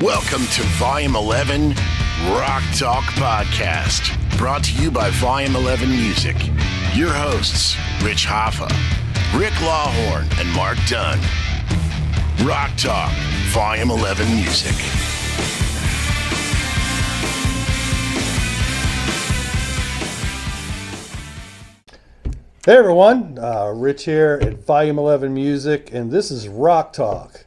Welcome to Volume 11 Rock Talk Podcast, brought to you by Volume 11 Music. Your hosts, Rich Hoffa, Rick Lawhorn, and Mark Dunn. Rock Talk, Volume 11 Music. Hey everyone, Rich here at Volume 11 Music, and this is Rock Talk.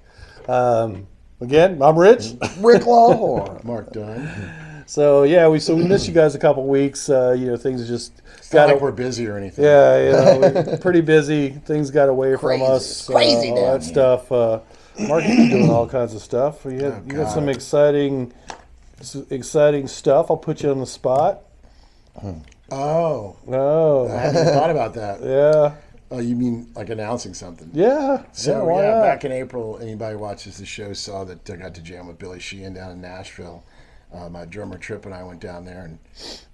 Again, I'm Rich. Rick Lawhorn. Mark Dunn. So yeah, we missed you guys a couple weeks. Things just Not like we're busy or anything. Yeah, we're pretty busy. Things got away from us. Crazy all that stuff. Mark, you've been doing all kinds of stuff. You got some exciting stuff. I'll put you on the spot. Oh. Oh. I hadn't thought about that. Yeah. Oh, you mean like announcing something? Yeah. So, why not? back in April, anybody who watches the show saw that I got to jam with Billy Sheehan down in Nashville. My drummer Trip and I went down there, and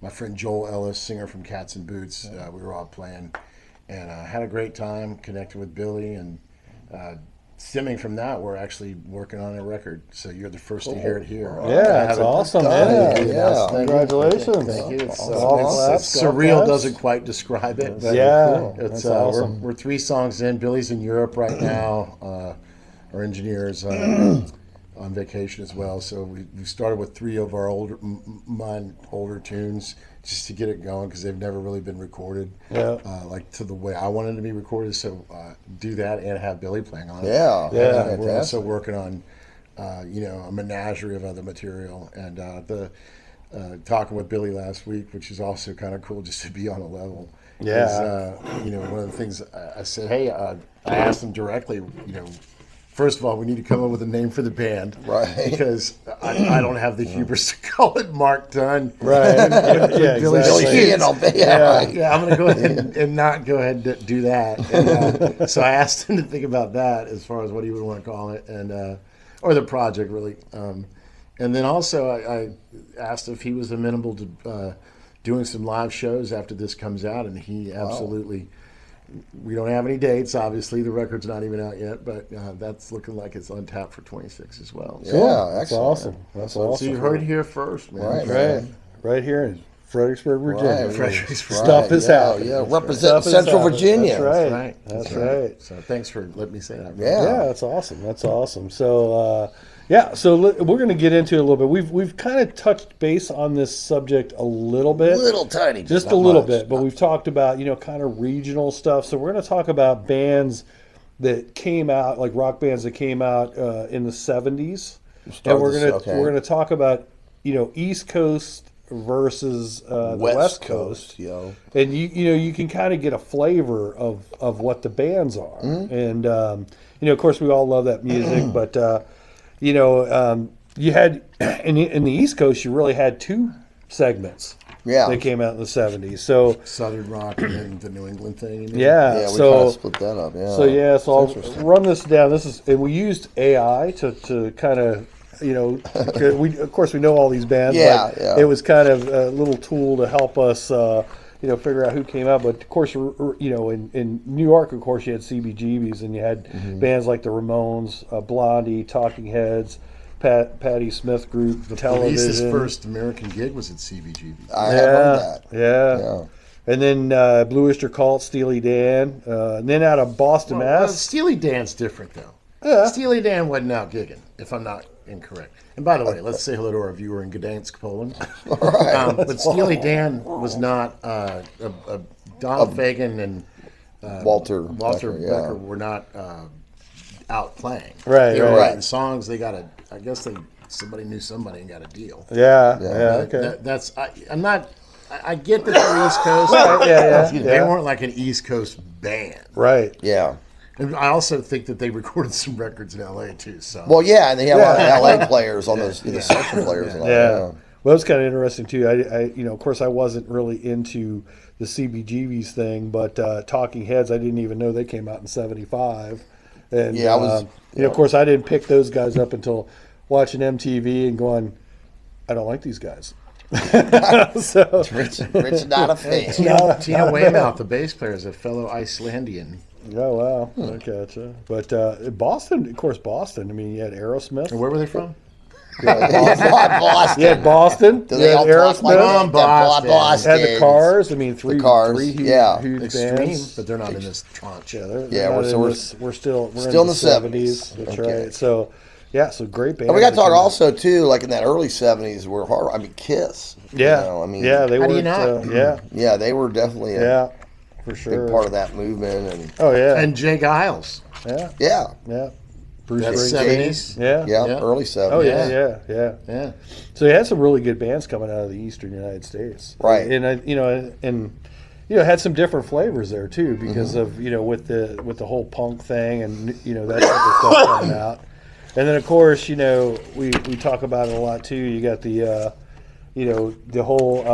my friend Joel Ellis, singer from Cats and Boots, we were all playing, and had a great time, connected with Billy, and stemming from that, we're actually working on a record. So you're the first to hear it here. Yeah, that's awesome, man. Yeah. Congratulations. Thank you. It's, It's surreal doesn't quite describe it. But Yeah, it's that's awesome. we're 3 songs in. Billy's in Europe right now. Our engineer's on vacation as well. So we started with 3 of our older tunes just to get it going because they've never really been recorded. Yeah. Like to the way I wanted to be recorded. So do that and have Billy playing on it. Yeah. And, we're also working on a menagerie of other material, and talking with Billy last week, which is also kind of cool just to be on a level. Yeah. One of the things I said, hey, I asked him directly, first of all, we need to come up with a name for the band. Right. Because I don't have the hubris to call it Mark Dunn. Right. Yeah, Billy exactly. Sheehan. Yeah. I'm going to go ahead and not go ahead and do that. And, so I asked him to think about that as far as what he would want to call it, and or the project, really. And then also I asked if he was amenable to doing some live shows after this comes out, and he absolutely... We don't have any dates, obviously. The record's not even out yet, but that's looking like it's on tap for 26 as well. So, Yeah, That's awesome. That's so awesome. you heard it here first, man. Right here in Fredericksburg, Virginia. Right. Fredericksburg. Stuff is happening. Yeah, represent Stuff is Central happening. Virginia. That's right. Right. That's right. So thanks for letting me say that. Yeah. Yeah, that's awesome. That's awesome. So, we're going to get into it a little bit. We've kind of touched base on this subject a little bit. Little tiny. Just not a little much. bit. But we've talked about, kind of regional stuff. So we're going to talk about bands that came out, like rock bands that came out in the 70s. And we're going to talk about, East Coast versus the West Coast. Yo. And you can kind of get a flavor of what the bands are. And of course we all love that music, but you had in the East Coast you really had 2 segments that came out in the 70s. So Southern rock and then the New England thing. Yeah, we kind of split that up. Yeah. So I'll run this down. And we used AI to kind of of course we know all these bands. Yeah. It was kind of a little tool to help us figure out who came out. But of course, in New York, of course, you had CBGBs, and you had bands like the Ramones, Blondie, Talking Heads, Patti Smith Group, The Television. Police's first American gig was at CBGB. I have heard that. Yeah. And then Blue Oyster Cult, Steely Dan, and then out of Boston, Mass. Steely Dan's different, though. Yeah. Steely Dan wasn't out gigging, if I'm not incorrect. And by the way, let's say hello to our viewer in Gdansk, Poland. But Steely Dan was not Don Fagen and Walter Becker were not out playing. Right, They were right. writing songs. They got I guess somebody knew somebody and got a deal. Yeah. Okay. I get that they're East Coast. Yeah. They weren't like an East Coast band. Right. Yeah. And I also think that they recorded some records in L.A. too. So Well, yeah, and they have a lot of LA players on those session players. And all Yeah. that. Well, it's kind of interesting too. I of course, I wasn't really into the CBGBs thing, but Talking Heads, I didn't even know they came out in '75. And Yeah, I was- of course, I didn't pick those guys up until watching MTV and going, I don't like these guys. So Rich not a fan. Tina Weymouth, the bass player, is a fellow Icelandian. Oh, wow. I gotcha. But Boston, of course, Boston. I mean, you had Aerosmith. And where were they from? Boston. You had Boston. Do You they had all talk like Aerosmith. that? Boston. Had the Cars. I mean, three huge Extreme, bands. but they're not in this tranche. We're still in the 70s. That's right. So, so great bands. And we got to talk also too, like in that early '70s, were hard. I mean, Kiss. Yeah. You know, I mean, they how were. do you not? Yeah, they were definitely for sure. big part of that movement. And and Jay Giles. yeah. Bruce That's Springsteen. 70s. Yeah, early '70s. Oh yeah. So you had some really good bands coming out of the Eastern United States, right? And had some different flavors there too, because of with the whole punk thing and that type of stuff coming out. And then of course we talk about it a lot too. You got the the whole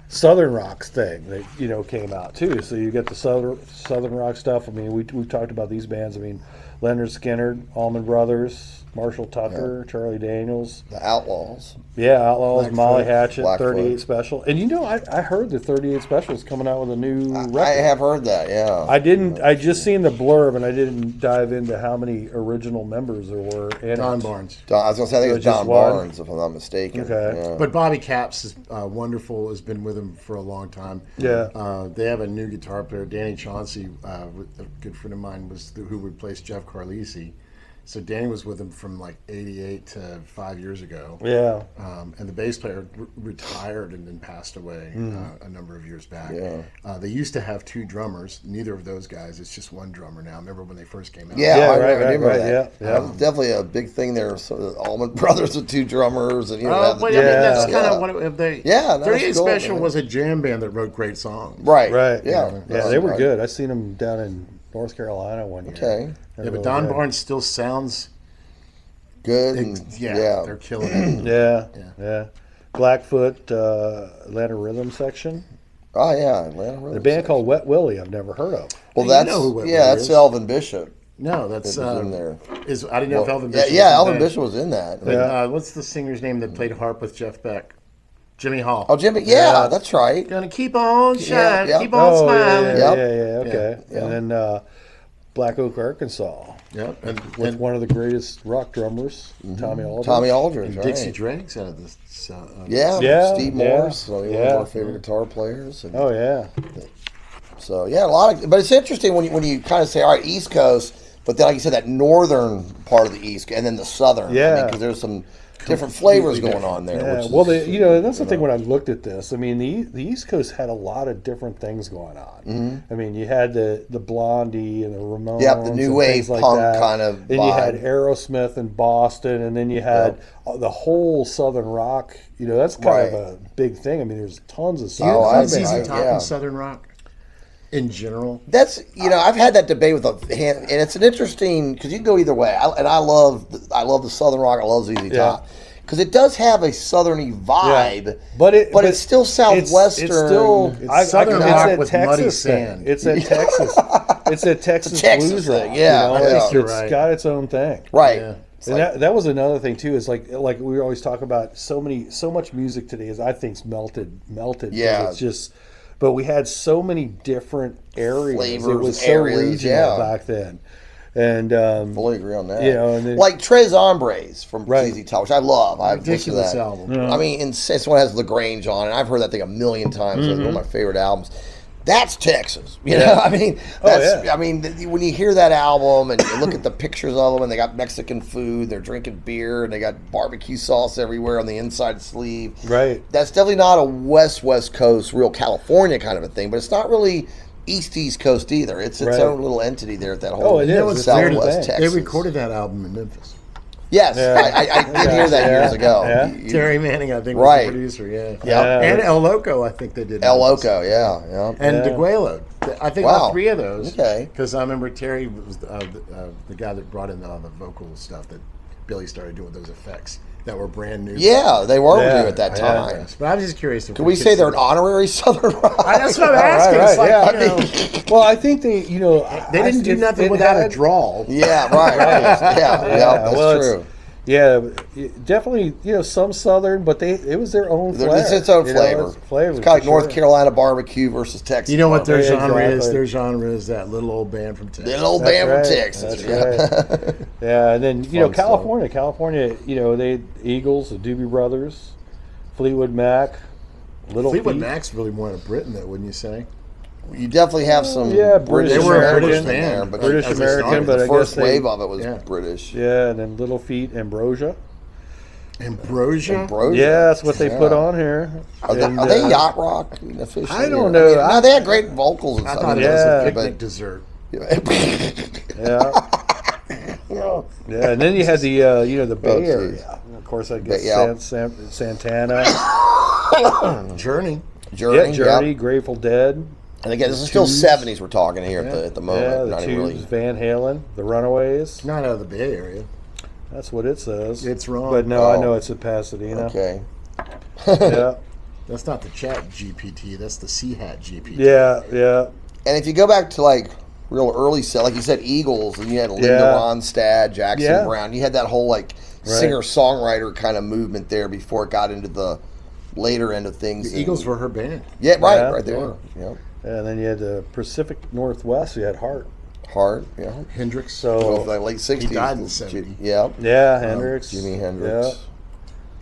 Southern Rocks thing that came out too. So you get the Southern Rock stuff. I mean, we've talked about these bands. I mean, Leonard Skinner, Allman Brothers, Marshall Tucker, Charlie Daniels, the Outlaws. Yeah, Outlaws, Blackfoot, Molly Hatchet, Blackfoot. 38 Special. And I heard the 38 Special is coming out with a new record. I have heard that. Yeah. I just seen the blurb and I didn't dive into how many original members there were in Don it. Barnes. I was gonna say I think it was just Don one? Barnes, if I'm not mistaken. Okay. Yeah. But Bobby Capps is wonderful. Has been with him for a long time. Yeah. They have a new guitar player, Danny Chauncey, a good friend of mine, who replaced Jeff Carlisi. So Danny was with him from like '88 to 5 years ago. Yeah. And the bass player retired and then passed away a number of years back. Yeah. They used to have two drummers. Neither of those guys. It's just one drummer now. Remember when they first came out? Yeah, Yeah, I right, remember right, that. yeah. Definitely a big thing there. So the Allman Brothers with two drummers, and I mean, that's kind of what if they. Yeah, no, 38 that's cool, Special man. was a jam band that wrote great songs. Right. Right. Yeah. Yeah, they were good. I seen them down in North Carolina one year. Okay. Yeah, but Don Barnes still sounds Good. And, they're killing it. Yeah. Blackfoot, Atlanta Rhythm Section. Oh yeah, Atlanta Rhythm The band Section. called Wet Willie I've never heard of. Well, You that's know who Wet Willie that's is. Elvin Bishop. No, that's That was in there. I didn't know if Elvin Bishop. Yeah, was in Elvin that. Bishop was in that. But, what's the singer's name that played harp with Jeff Beck? Jimmy Hall. Oh, Jimmy. Yeah, that's right. Gonna keep on shining, yeah. keep on smiling. Yep. Okay. Yeah. And then Black Oak, Arkansas, Yep. with one of the greatest rock drummers, Tommy Aldridge. Tommy Aldridge. And right. Dixie Drake's out of this. Yeah, Steve yeah, Morse, so one yeah. of our favorite guitar players. And Oh yeah. so yeah, a lot of. But it's interesting when you kind of say, all right, East Coast, but then like you said, that northern part of the East, and then the southern. Yeah. because there's some different flavors going on there. Yeah, Which well, is, that's the thing when I looked at this. I mean, the East Coast had a lot of different things going on. Mm-hmm. I mean, you had the Blondie and the Ramones. Yep, the new and wave things like punk that. kind of Then you had vibe. Aerosmith in Boston, and then you had the whole Southern rock. That's kind of a big thing. I mean, there's tons of Oh, I Southern Is agree. ZZ Top yeah. and Southern Rock in general? That's I've had that debate with a hand, and it's an interesting because you can go either way. I love the Southern rock. I love ZZ Top because it does have a southerny vibe, but it's still southwestern. It's still Southern it's rock that with Texas muddy thing. sand. It's a Texas. It's a Texas Texas blues thing, rock. yeah, It's, yeah. You're it's right. got its own thing. right. Yeah. It's And like- that was another thing too. Is like we always talk about so much music today is I think's melted. 'Cause Yeah. it's just. But we had so many different areas. Flavors it was and so areas, regional yeah. back then, and fully agree on that. and then, like Tres Hombres from Right. ZZ Top, which I love. I've listened to Ridiculous that album. I mean, it's one that has Lagrange on, and I've heard that thing a million times. It's one of my favorite albums. That's Texas, you know. I mean, that's. yeah. I mean, when you hear that album and you look at the pictures of them, and they got Mexican food, they're drinking beer, and they got barbecue sauce everywhere on the inside sleeve. right. That's definitely not a West Coast, real California kind of a thing, but it's not really East Coast either. It's its Right. own little entity there at that whole Oh, it is. It's weird Southwest thing. Texas. They recorded that album in Memphis. Yes, I did hear that years ago. Yeah. Terry Manning, I think, Right. was the producer. Yeah. Yeah. And El Loco, I think they did. El Memphis. Loco, yeah. And Yeah. DeGuelo. I think Wow. all three of those. Okay. Because I remember Terry was the guy that brought in the vocal stuff that Billy started doing those effects that were brand new. Yeah, they were Yeah. new at that time. Yes. But I was just curious. If Can we say they're an honorary Southern rock? That's what I'm asking. right, It's like, yeah. you know, Well, I think they they didn't do nothing without a drawl. Yeah, right. Yeah, that's well, true. Yeah, definitely. Some Southern, but it was their own flavor. It's its own flavor. It's kind of like North Carolina barbecue versus Texas. You know what their barbecue. genre is? Their genre is that little old band from Texas. Little old band from Texas. That's right. Yeah, and then California. Stuff. California. They Eagles, the Doobie Brothers, Fleetwood Mac, Fleetwood Mac's really more of Britain, though, wouldn't you say? You definitely have some British They were a American, British band, but British American, but the I first guess wave of it was British. Yeah, and then Little Feat, Ambrosia. Ambrosia? Yeah, that's what they put on here. Are they yacht rock officially? I don't know. No, they had great vocals and I stuff. thought it was a picnic dessert. Yeah. Yeah, and then you had the Bay Area. Of course, I guess Santana. Journey. Journey, Grateful Dead. And again, this is still 70s we're talking here at the moment. Yeah, the Not Tubes, even really. Van Halen, the Runaways. Not out of the Bay Area. That's what it says. It's wrong. But no, I know it's in Pasadena. Okay. Yeah. That's not the chat GPT. That's the C-hat GPT. Yeah. And if you go back to like real early set, like you said, Eagles, and you had Linda Ronstadt, Jackson Brown. You had that whole like singer-songwriter kind of movement there before it got into the later end of things. The Eagles were her band. Yeah, right there. Yeah. And then you had the Pacific Northwest. You had Hart, yeah. Hendrix. So like late 60s. He died in the 70s. Yeah. Hendrix, Jimi Hendrix. Yeah.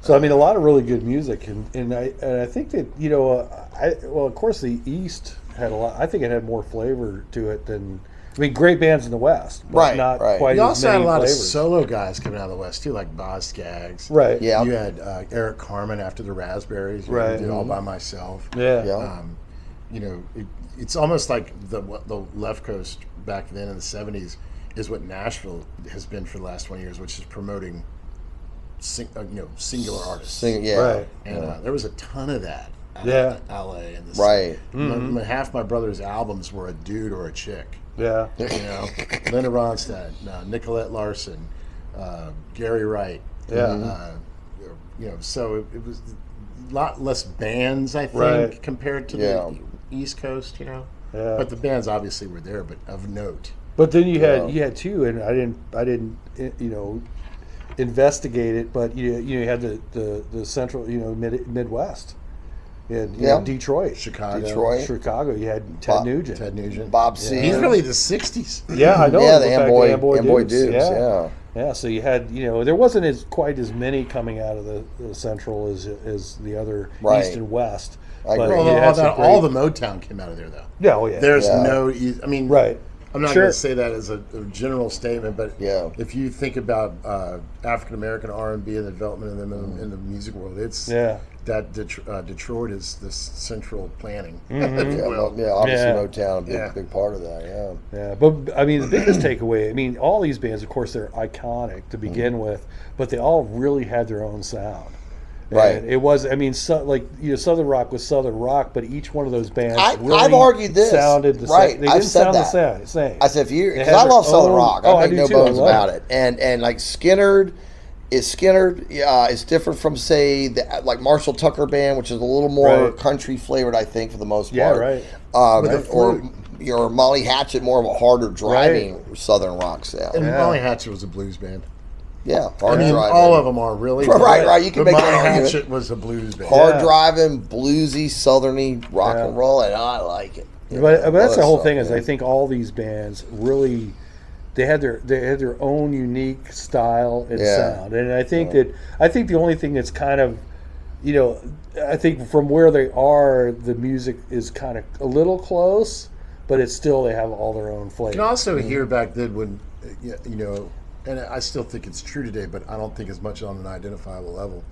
So I mean, a lot of really good music, and I think that of course the East had a lot. I think it had more flavor to it than. I mean, great bands in the West, but not quite You as also many had a lot flavors. of solo guys coming out of the West too, like Boz Scaggs. Right. Yeah. You had Eric Carmen after the Raspberries. Right. Did All by Myself. Yeah. It's almost like the left coast back then in the 70s is what Nashville has been for the last 20 years, which is promoting singular artists. Right. And there was a ton of that out of LA and the Right. Half my brother's albums were a dude or a chick. Yeah. Linda Ronstadt, Nicolette Larson, Gary Wright. Yeah. So it was a lot less bands, I think, compared to the East Coast. Yeah. But the bands obviously were there, but of note. But then you had two, and I didn't investigate it, but you had the central Midwest. You had Detroit, Chicago. You had Ted Nugent, Bob C. He's really the '60s. Yeah, I know. Yeah, the Amboy Dukes. Yeah. So you had there wasn't quite as many coming out of the Central as the other East and West. I agree. All the Motown came out of there, though. Yeah, oh yeah. There's no. I mean, right. I'm not going to say that as a general statement, but if you think about African American R&B and the development of them in the music world, it's that Detroit is this central planning. Obviously Motown, big part of that. Yeah, but I mean the biggest takeaway. I mean all these bands, of course, they're iconic to begin with, but they all really had their own sound. Right. And it was. I mean, Southern rock was Southern rock, but each one of those bands I've argued this. Sounded the same. They didn't sound the same. I said because I love Southern rock. I make no bones about it. And like Skynyrd is different from say like Marshall Tucker Band, which is a little more country flavored, I think, for the most part. Yeah, right. Or Molly Hatchet, more of a harder driving Southern rock sound. And Molly Hatchet was a blues band. Yeah, hard driving. All of them are really. Right. You can make Molly that Hatchet was a blues band. Hard driving, bluesy, southerny rock and roll, and I like it. But that's the whole thing. Is I think all these bands really, they had their own unique style and sound, and I think the only thing that's kind of, I think from where they are, the music is kind of a little close, but it's still they have all their own flavor. You can also hear back then when, and I still think it's true today, but I don't think as much on an identifiable level.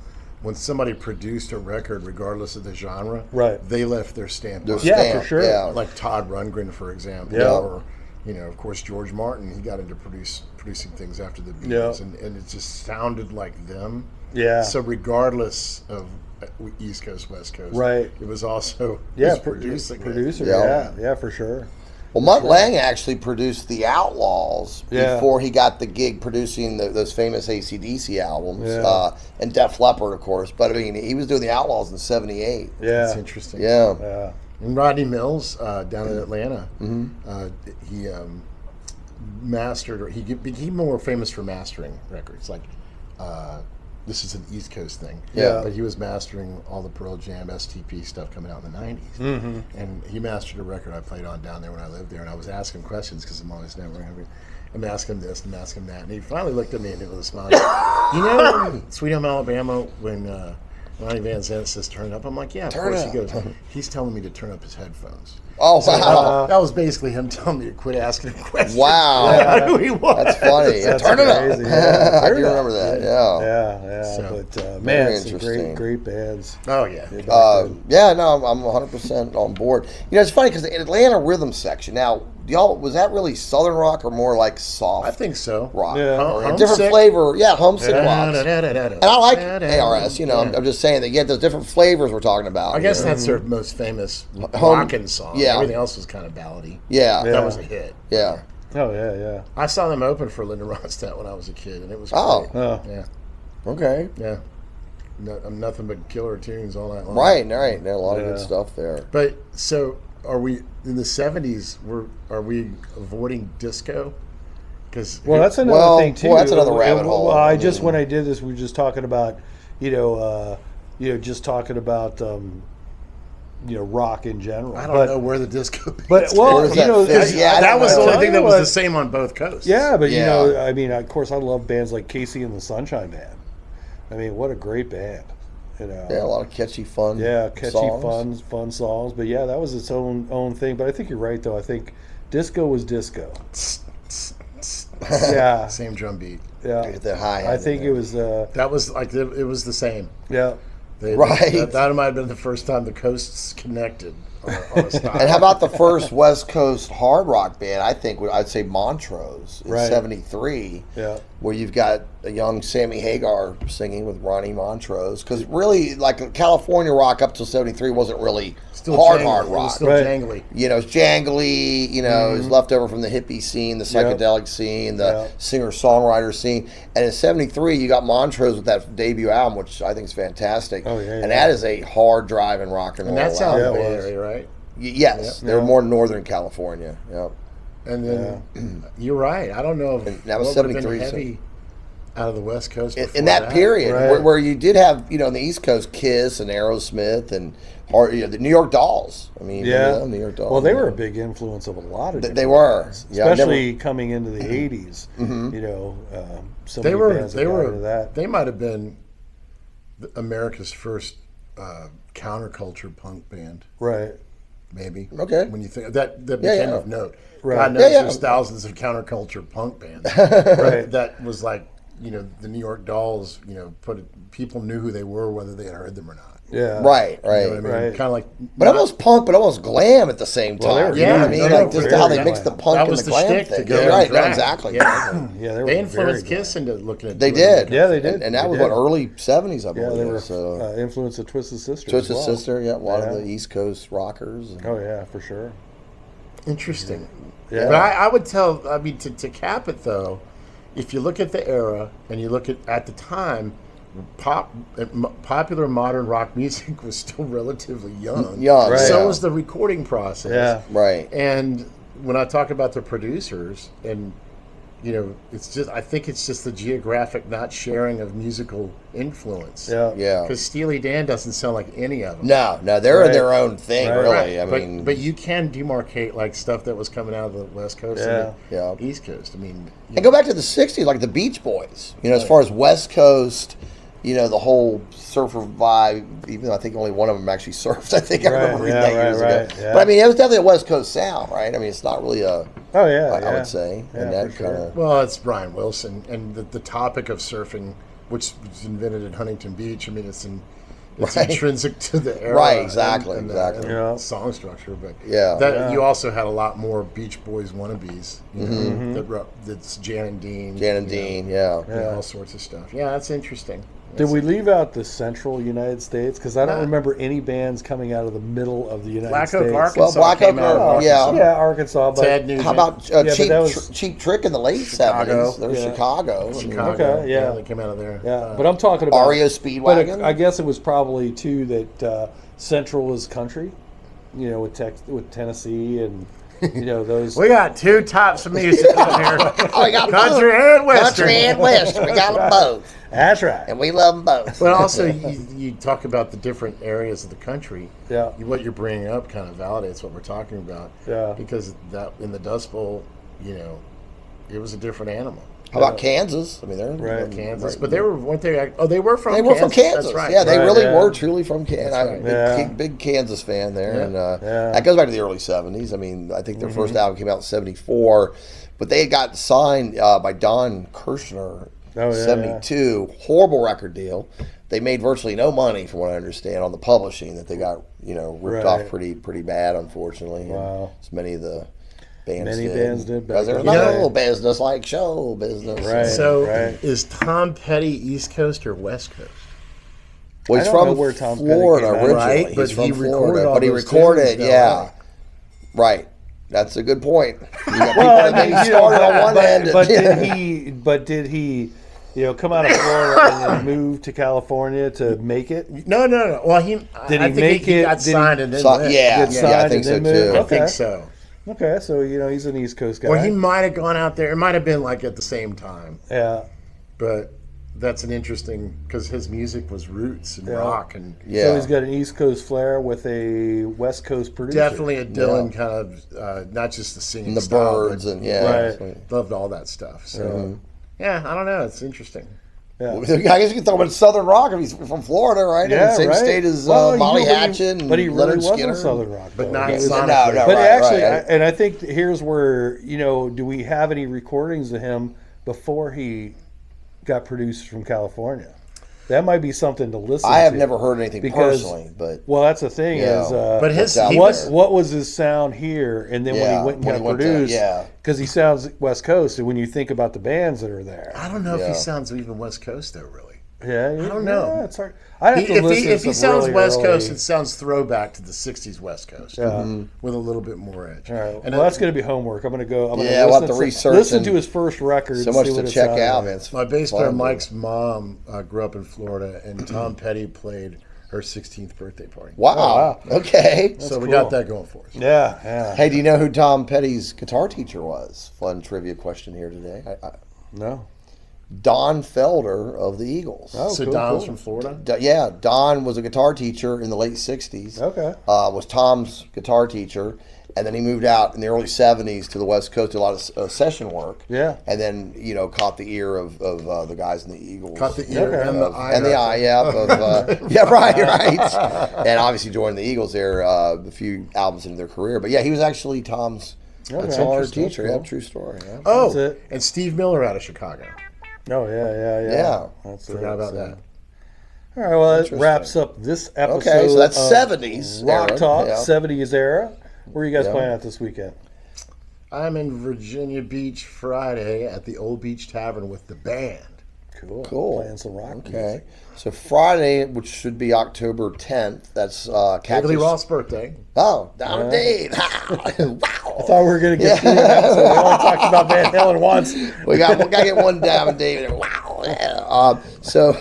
When somebody produced a record, regardless of the genre, they left their stamp on it. Yeah, for sure. Yeah. Like Todd Rundgren, for example, or of course George Martin. He got into producing things after the Beatles, and it just sounded like them. Yeah. So regardless of East Coast, West Coast, it was also producing. Producer, yeah, for sure. Well, Mutt Lange actually produced the Outlaws before he got the gig producing those famous AC/DC albums, and Def Leppard, of course. But I mean, he was doing the Outlaws in ’78. Yeah, that's interesting. Yeah. And Rodney Mills down in Atlanta, he mastered, or he became more famous for mastering records. Like this is an East Coast thing. Yeah. But he was mastering all the Pearl Jam, STP stuff coming out in the 90s. Mm-hmm. And he mastered a record I played on down there when I lived there. And I was asking him questions because I'm always never having. I'm asking him this and asking him that. And he finally looked at me and it was a smile. You know, Sweet Home Alabama, when Ronnie Van Zant says turn it up, I'm like, yeah, of course. He goes, he's telling me to turn up his headphones. Oh, wow. That was basically him telling me to quit asking him questions. Wow. Yeah, who he was. That's funny. That's Turn it crazy. up. Yeah. I do remember that. Yeah. Yeah. So, But man, some interesting. great bands. Oh, yeah. Yeah, no, I'm 100% on board. You know, it's funny because the Atlanta rhythm section. Now, y'all, was that really Southern rock or more like soft I think so. rock? Yeah. Or a different flavor. Yeah, homesick rocks. And And I like ARS. You know, I'm just saying that you get those different flavors we're talking about. I guess you know? that's their most famous rockin' song. Yeah. Everything else was kind of ballady. Yeah. That was a hit. Yeah. Oh yeah. I saw them open for Linda Ronstadt when I was a kid, and it was Oh. great. Oh. Yeah. Okay. Yeah. I'm nothing but killer tunes all night long. Right. There are a lot of good Yeah. stuff there. But so are we in the 70s? Are we avoiding disco? Because Well, that's another thing too. that's another rabbit hole. Well, when I did this, we were just talking about, just talking about, rock in general. I don't know where the disco. But well, Where does that fit? that I was the don't only know. thing that was the same on both coasts. Yeah, but Yeah. I mean, of course, I love bands like Casey and the Sunshine Band. I mean, what a great band. Yeah, a lot of catchy, fun. Yeah, catchy, songs. fun songs. But yeah, that was its own thing. But I think you're right, though. I think disco was disco. Yeah, Same drum beat. yeah. Get that hi-hat I in think there. it was. That was like it was the same. Yeah. Right. That might have been the first time the coasts connected on a style. And how about the first West Coast hard rock band? I think I'd say Montrose in Right. '73, Yeah. where you've got a young Sammy Hagar singing with Ronnie Montrose. Because really, like California rock up till '73 wasn't really hard jangly. rock. It was still Right. jangly. You know, it's jangly. You know, it's left over from the hippie scene, the psychedelic scene, the Yeah. singer-songwriter scene. And in '73, you got Montrose with that debut album, which I think is fantastic. Oh, yeah, And yeah. that is a hard driving rock and roll. And that's out album. of the Yeah, Bay it was. Area, right? Yes, they're Yeah. more Northern California. Yep. And then you're right. I don't know if And that was what would've been 73, so- heavy out of the West Coast In before that period, Right. where you did have, on the East Coast, Kiss and Aerosmith and the New York Dolls. I mean, Yeah. New York Dolls. Well, they were a big influence of a lot of. They different were. bands, Yeah, I especially coming into the '80s. So They many were. bands that They got were. into that. They might have been America's first counterculture punk band. Right. Maybe. Okay. When you think that became yeah. of note. Right. God knows Yeah. there's thousands of counterculture punk bands. Right. That was like, the New York Dolls, people knew who they were whether they had heard them or not. Yeah. Right, You know what I mean? Right. Kind of like But almost punk, but almost glam at the same time. Well, they were- you know what I mean? Yeah, Like just how they very mixed the glam. punk that and was the the glam shtick to thing. go Yeah, and right, drag. exactly. Yeah. Yeah, they were They influenced very Kiss into looking at They doing did. Yeah, they did. And that They was did. early '70s, I Yeah, believe. they were So influenced of Twisted Sister. Twisted as well. Sister, yeah, a lot Yeah. of the East Coast rockers. Oh yeah, for sure. Interesting. Yeah. But I would tell, to cap it though, if you look at the era and you look at the time, popular modern rock music was still relatively young. Young, Right. So yeah. was the recording process. Yeah. Right. And when I talk about the producers, and I think it's just the geographic not sharing of musical influence. Yeah. Yeah. Because Steely Dan doesn't sound like any of them. No, they're Right. in their own thing, Right. really. I but, mean, but you can demarcate like stuff that was coming out of the West Coast Yeah. and Yeah. the East Coast. I mean, and go back to the '60s, like the Beach Boys. As far as West Coast, the whole surfer vibe. Even though I think only one of them actually surfed. I think I Right, remember reading yeah, that years right, ago. right, yeah. But I mean, it was definitely a West Coast sound, right? I mean, it's not really a. Oh yeah. I yeah. would say, Yeah, and that for sure. kind of. well, it's Brian Wilson and the topic of surfing, which was invented in Huntington Beach. I mean, it's Right. intrinsic to the era, Right, exactly, and exactly. the Yeah. song structure. But Yeah. you also had a lot more Beach Boys wannabes. That's Jan and Dean. Jan and Dean, yeah. All sorts of stuff. Yeah, that's interesting. Did we leave out the central United States? Because I don't Nah. remember any bands coming out of the middle of the United Black States. Oak, Arkansas. Well, Black came Oak, out of Arkansas. yeah. Arkansas. But Ted Nugent. How about but that was- Cheap Trick in the late Chicago. '70s? There was Yeah. Chicago. Chicago? Okay, yeah. They came out of there. Yeah, but I'm talking about REO Speedwagon. But I guess it was probably too that Central was country, with Tennessee and those. We got two types of music on here. We got Country and Western. Country and Western. We got them both. That's right. And we love them both. But also, you talk about the different areas of the country. Yeah. What you're bringing up kind of validates what we're talking about. Yeah. Because that in the Dust Bowl, it was a different animal. How about Kansas? I mean, they're Right. Kansas, right. but they were they were from They Kansas. were from Kansas. That's right. Yeah, they Right, really yeah. were truly from Kansas. I'm right. a big Kansas fan there. Yeah. And Yeah. that goes back to the early 70s. I mean, I think their first album came out in 74, but they had got signed by Don Kirshner Oh, yeah, 72. Horrible record deal. They made virtually no money, from what I understand, on the publishing. That they got ripped off pretty bad, unfortunately. Wow. And as many of the bands Many did. bands did back Because there's then. no business like show business. Right. So Right. is Tom Petty East Coast or West Coast? Well, he's I don't know from where Tom Petty Florida came out. originally. Right, He's but from he Florida, recorded all but he those recorded, tunes, though, yeah. right? Right. That's a good point. You got Well, I people that mean, maybe started on one end. but did he, come out of Florida and then move to California to make it? No. Well, I Did think he make he it? got Did he- signed and then So- left. yeah, Get I signed think so and then moved? too. I think Okay. so. Okay, so he's an East Coast guy. Or he might have gone out there. It might have been like at the same time. Yeah. But that's an interesting because his music was roots and rock and So Yeah. he's got an East Coast flair with a West Coast producer. definitely a Dylan kind of not just the singing And the style, birds but and yeah. Right. loved all that stuff. So yeah, I don't know. It's interesting. Yeah. I guess you can throw him in Southern Rock if he's from Florida, right? Yeah, In the same right. state as Well, Molly but he- Hatchet and but he really Leonard wasn't Skinner. Southern Rock, But though. not He was- sonically. No, But right, actually, right. and I think here's where do we have any recordings of him before he got produced from California? That might be something to listen to. I have never heard anything because- personally, but Well, that's the thing Yeah. is, But his out he what was, what was his sound here, and then when Yeah, he went and when got he went to- produced, yeah. because he sounds West Coast, and when you think about the bands that are there, I don't know if Yeah. he sounds even West Coast though. Really, yeah, I don't know. Yeah, it's hard. I have to if listen he to some sounds really West early- Coast, it sounds throwback to the '60s West Coast with a little bit more edge. All right. And Well, that's going to be homework. I'm going to go. I'm going Yeah, we'll have to research listen and- to his first record. so and much see to what it check sounded out, like. man. It's My bass player fun. Mike's mom grew up in Florida, and Tom Petty played her 16th birthday party. Wow. Okay. So we cool. got that going for us. Yeah, yeah. Hey, do you know who Tom Petty's guitar teacher was? Fun trivia question here today. No. Don Felder of the Eagles. Oh, So cool, Don's cool. from Florida. Yeah, Don was a guitar teacher in the late 60s. Okay. Was Tom's guitar teacher. And then he moved out in the early 70s to the West Coast, did a lot of session work. Yeah. And then, caught the ear of the guys in the Eagles. Caught the ear Okay. and the eye. And the eye, yeah. Yeah, right. And obviously joined the Eagles there a few albums into their career. But yeah, he was actually Tom's guitar Interesting. teacher. That's Yeah, cool. true story. Yeah. Oh, That's it. and Steve Miller out of Chicago. Oh, yeah. Yeah. That's Forgot about so- that. All right, well, that Interesting. wraps up this episode. Okay, so that's of 70s Rock era, Talk, yeah. 70s era. Where are you guys Yeah. playing at this weekend? I'm in Virginia Beach Friday at the Old Beach Tavern with the band. Cool. Playing some rock Okay. music. So Friday, which should be October 10th, that's Haley Cactus. Roth's birthday. Oh, Diamond Dave. Wow. I thought we were going to get through that. So we only talked about Van Halen once. We got to get one Diamond Dave. in there. Wow. So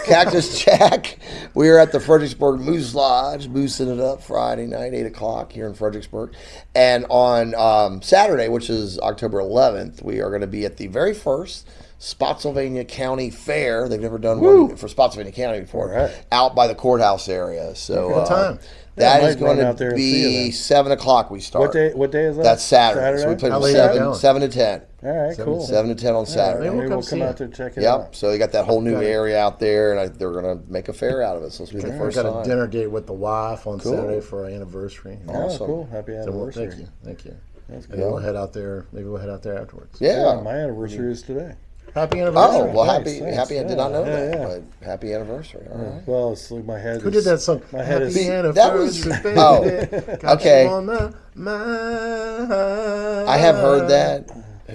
Cactus Jack, we are at the Fredericksburg Moose Lodge, boosting it up Friday night, 8 o'clock here in Fredericksburg. And on Saturday, which is October 11th, we are going to be at the very first Spotsylvania County Fair. They've never done one for Spotsylvania County before. All right. Out by the courthouse area. So Good time. that Yeah, is might going run out there to and see you be then. 7 o'clock we start. What day is that? That's Saturday. So we play How from late are you 7, going? 7 to 10. All right, cool. 7 to 10 on Saturday. Maybe Maybe we'll we'll come come see out it. there and check it Yep. out. So they got that whole new Got it. area out there, and they're going to make a fair out of it. So it's going to be the We first got a time. dinner date with the wife on Cool. Saturday for our anniversary. Oh, Awesome. cool. Happy So anniversary. thank you. That's And cool. then we'll head out there. Maybe we'll head out there afterwards. Yeah. My anniversary is today. Happy anniversary. Oh, well, Nice, happy. nice. I did not know Yeah, that, yeah. but happy anniversary. All right. Well, it's like my head Who is... did that song? My head Happy is... anniversary, That was- baby. oh, Got okay. you on my mind. I have heard that.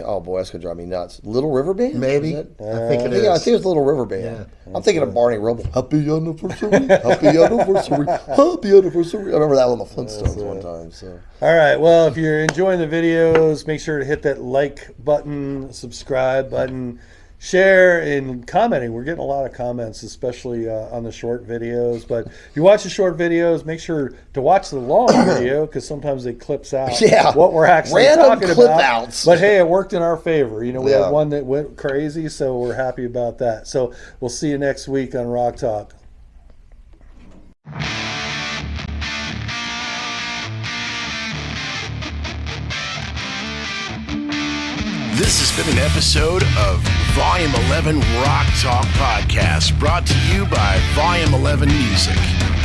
Oh, boy, that's going to drive me nuts. Little River Band? Maybe. Is it? I think it Yeah, I is. think it was Little River Band. Yeah. I'm thinking of Barney Rubble. Happy anniversary, happy anniversary, happy anniversary. I remember that on the Flintstones one time. So All right. Well, if you're enjoying the videos, make sure to hit that like button, subscribe button, share and commenting. We're getting a lot of comments, especially on the short videos. But if you watch the short videos, make sure to watch the long video because sometimes it clips out what we're actually talking about. Outs. But hey, it worked in our favor. You know, we had one that went crazy, so we're happy about that. So we'll see you next week on Rock Talk. This has been an episode of Volume 11 Rock Talk Podcast, brought to you by Volume 11 Music.